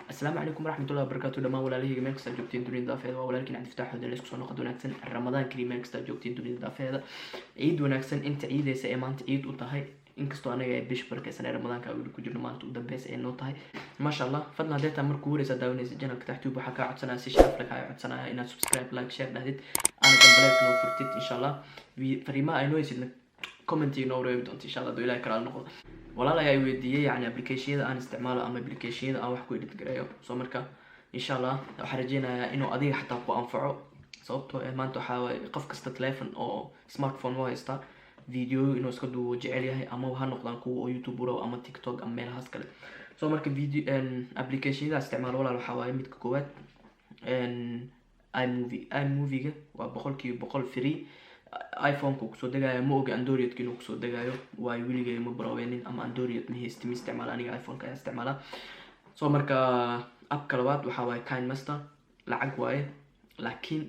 السلام عليكم ورحمة الله وبركاته. دمان walaalahayga meel kasta joogtiin dunida daafeeda waa walaalkiin Cabdi Fataax oo isku soo noqod wanaagsan Ramadaan kariim meel kasta joogtiin dunida daafeeda ciid wanaagsan inta ciideysa ee maanta ciid u tahay inkastoo anaga ay bish barkaysan Ramadaanka wali ku jirno maanta u dambeysay ee noo tahay ma sha Allah fadlan hadeeta markuu wareysa daawanaysa channelka taxtuub waxa ka codsanaa si sharaf leh ka codsanaa inaad subscribe like share dhahdid ana gambaleyka noo furtid insha Allah fariimaha ay noo yeesidna comment inoo reeb doonto insha Allah ilaahay kala noqdo walaal ayaa weydiiyay yani application-yada aan isticmaalo ama application-yada aan wax ku edit gareeyo soo marka insha Allah waxaan rajeynayaa inuu adiga xataa ku anfaco sababtoo ah maanta waxa qof kasta telephone oo smartphone oo haysta video inuu iska duubo jecel yahay ama waxa noqdaan kuwa oo YouTube ama TikTok ama meelahaas kale soo marka video application-yada isticmaalo walaal waxa waaye midka koowaad iMovie-ga waa 100% free iPhone-ku kusoo degaayo ma oga Android-ka inuu kusoo degaayo way weligay ma baroweenin ama Android ma haysto isticmaal aniga iPhone-ka ayaa isticmaala soo marka app-ka labaad waxa waaye KineMaster lacag waaye laakiin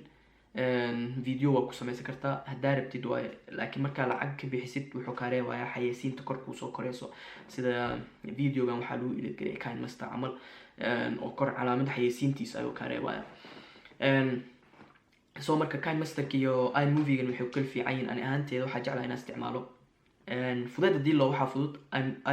video waa ku samaysan kartaa hadaa rabtid waaye laakiin marka lacag ka bixisid wuxuu ka reebayaa xayeysiinta kor ku soo koreyso sida video-gan waxa lagu ilaaliyay KineMaster camal oo kor calaamad xayeysiintiisa ayuu ka reebayaa soo marka KineMaster iyo iMovie-gan waxay kala fiican yihiin ani ahaanteeda waxa jeclahay inaan isticmaalo fudeed hadii loo waxa fudud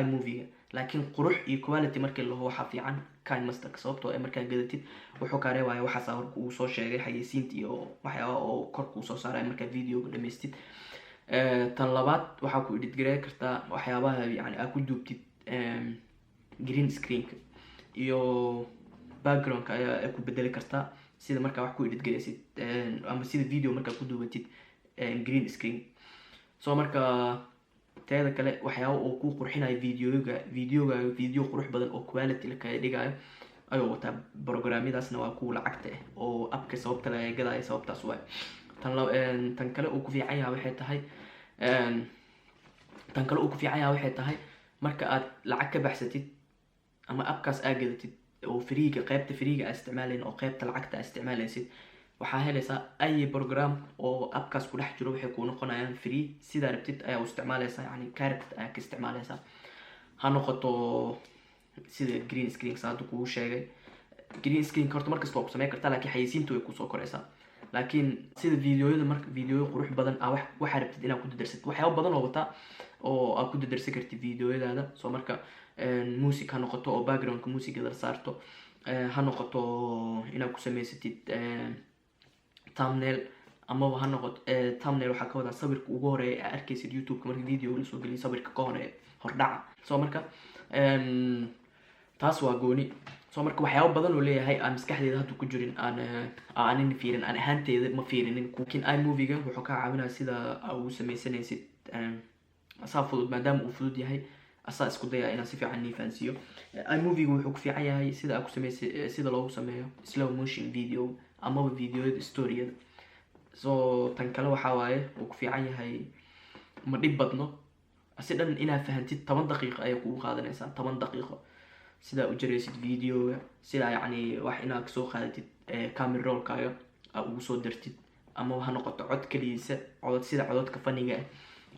iMovie-ga laakiin qurux iyo quality markii loo waxa fiican KineMaster sababtoo ay markaa gadatid wuxuu ka reebayaa waxa sawirka uu soo sheegay xayeysiinta iyo waxyaabo oo kor ku soo saaray marka video-ga dhameystid tan labaad waxa ku edit gareey kartaa waxyaabaha yani aad ku duubtid green screen-ka iyo background-ka ayaa ku bedeli kartaa sida marka wax ku edit gareysid ama sida video marka ku duubatid green screen soo marka teeda kale waxyaabo oo ku qurxinayo video qurux badan oo quality la ka dhigayo ayuu wata programyadaasna waa ku lacagta oo app-ka sababta laga gadayo sababtaas waa tan kale oo ku fiican yahay waxay tahay marka aad lacag ka baxsatid ama app-kaas aad gadatid oo freega qaybta freega aad isticmaaleen oo qaybta lacagta aad isticmaalaysid waxa helaysaa ay program oo app-kaas ku dhex jiro waxay ku noqonayaan free sida rabtid ayaa u isticmaalaysaa yani character ayaa ka isticmaalaysaa ha noqoto sida green screen saad ku sheegay green screen horta markasta waa ku sameyn kartaa laakiin xayeysiintu way ku soo koreysaa laakiin sida videoyada marka video qurux badan waxa rabtid inaad ku dadarsid waxyaabo badan oo wata oo aad ku dadarsan kartid videoyadaada soo marka music ha noqoto oo background-ka music-da saarto ha noqoto inaad ku samaysatid thumbnail ama ha noqoto thumbnail waxa ka wada sawirka ugu horeeya aad arkaysid YouTube-ka marka video la soo geliyo sawirka ka horeeya hordhaca soo marka taas waa gooni soo marka waxyaabo badan oo leeyahay aan maskaxdeeda hadda ku jirin aan fiirin aan ahaanteeda ma fiirinin laakiin iMovie-ga wuxuu ka caawinayaa sida aad samaysanaysid asaa fudud maadaama uu fudud yahay asaa isku daya inaan si fiican nifaansiyo iMovie-gu wuxuu ku fiican yahay sida aad ku samaysay sida loogu sameeyo slow motion video ama video story-yada soo tan kale waxa waaye uu ku fiican yahay ma dhib badno asidan inaad fahantid 10 daqiiqo ay kugu qaadanaysaa 10 daqiiqo sida u jaraysid video-ga sida yani wax inaad soo qaadatid camera roll-kaaga aad ugu soo dirtid ama waxa noqoto cod kaliisa sida codadka faniga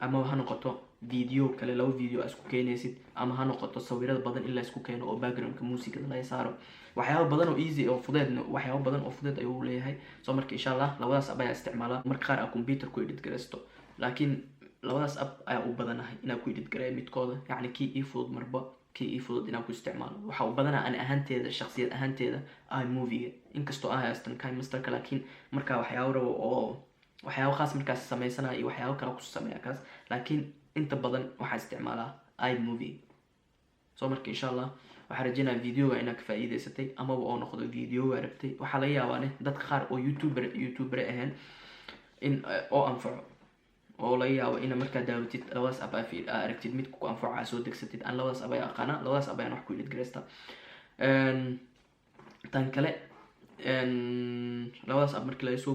ama waxa noqoto video kale laba video isku keenaysid ama ha noqoto sawirada badan in la isku keeno oo background-ka music-da la saaro waxyaabo badan oo easy oo fudeed ayuu leeyahay soo marka insha Allah labadaas app ayaa isticmaala marka qaar aad computer ku edit gareysto laakiin labadaas app ayaa u badanahay inaad ku edit gareeyo midkooda yani kii fudud marba kii fudud inaad ku isticmaalo waxa u badanaa aan ahaanteeda shakhsiyad ahaanteeda iMovie-ga inkastoo aan haystan KineMaster-ka laakiin marka waxyaabo khaas markaas sameysana iyo waxyaabo kale ku sameeya kaas laakiin inta badan waxa isticmaalaa iMovie soo marka insha Allah waxa rajeynayaa video-ga inaad ka faa'iideysatay ama oo noqdo video-ga rabtay waxa laga yaabaa dadka qaar oo YouTuber ahaan in oo anfaco oo laga yaabo in marka daawatid labadaas app aad aragtid mid ku anfaco soo degsatid aan labadaas app aqaana labadaas app wax ku edit gareysta tan kale labadaas app markii laga soo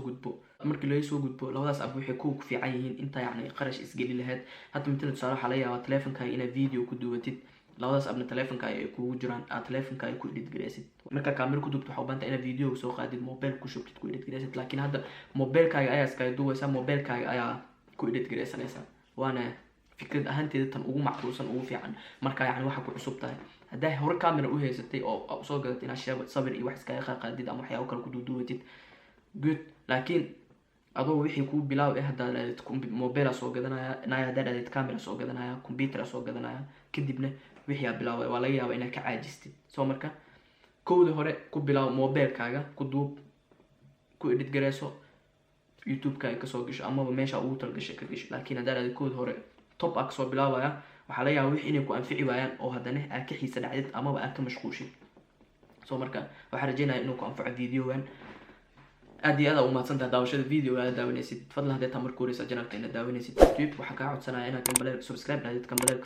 gudbo labadaas app waxay ku fiican yihiin inta yani qarash isgeli lahayd hadda midna tusaale waxa laga yaabaa telefonkaaga inaad video ku duubatid labadaas app telefonkaaga ay kugu jiraan aad telefonkaaga ku edit gareysid marka camera ku duubto waxa u baahan inaad video soo qaadid mobile ku shubtid ku edit gareysid laakiin hadda mobile-kaaga ayaa iska duubaysa mobile-kaaga ayaa ku edit gareysanaysa waana fikrad ahaanteeda tan ugu macquulsan ugu fiican marka yani waxa ku cusub tahay haddaa hore camera u haysatay oo soo gadatay inaad sabir iyo wax iskaga qaadid ama waxyaabo kale ku duuduwatid good. laakiin adoo wixii kuu bilaaw haddaa dhaadid mobile soo gadanaya haddaa dhaadid camera soo gadanaya computer soo gadanaya kadibna wixii aad bilaaway waa laga yaabaa inaad ka caajistid. soo marka kowda hore ku bilaaw mobilekaaga ku duub ku edit gareyso youtube-ka kasoo gasho amaba meesha ugu talgashay ka gasho. laakiin haddaa dhaadid kowda hore top up kasoo bilaabaya waxaa laga yaabaa wixii inay ku anfici waayaan oo haddana aad ka xiisa dhacdid amaba aad ka mashquushid. soo marka waxaan rajeynaya inuu ku anfaco videogan. aad iyo aad u mahadsantahay daawashada video aad daawanaysid. fadlan haddii aad markuu horeysa channelkeena daawanaysid youtube waxaan kaa codsanaya inaad kambaleel subscribe dhaadid kambaleel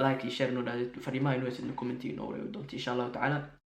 like iyo share noo dhaadid fariimaha inoo haysid comment inoo wareego doonto insha allahu tacaala.